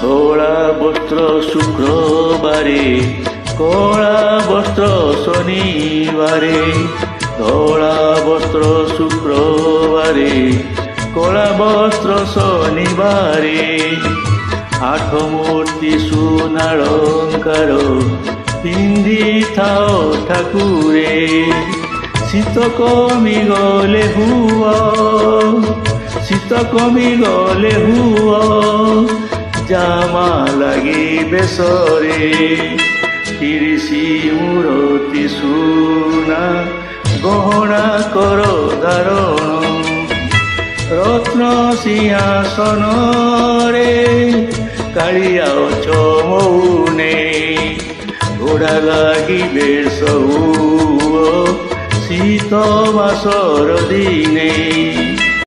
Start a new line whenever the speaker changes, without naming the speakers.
ଧଳା ବସ୍ତ୍ର ଶୁକ୍ରବାରେ, କଳା ବସ୍ତ୍ର ଶନିବାରେ। ଧଳା ବସ୍ତ୍ର ଶୁକ୍ରବାରେ, କଳା ବସ୍ତ୍ର ଶନିବାରେ। ଆଠ ମୂର୍ତ୍ତି ସୁନାଳଙ୍କାର ପିନ୍ଧିଥାଅ ଠାକୁରେ। ଶୀତ କମିଗଲେ ହୁଅ, ଶୀତ କମିଗଲେ ହୁଅ, ଜାମା ଲାଗି ବେଶରେ। 30 ମୂରତି ସୁନା ଗହଣା କର ଧାରଣ। ରତ୍ନ ସିଂହାସନରେ କାଳିଆ ଅଛ ମଉନେ। ଘୋଡ଼ା ଲାଗି ବେଶ ହୁଅ, ଶୀତ ମାସର ଦିନେ।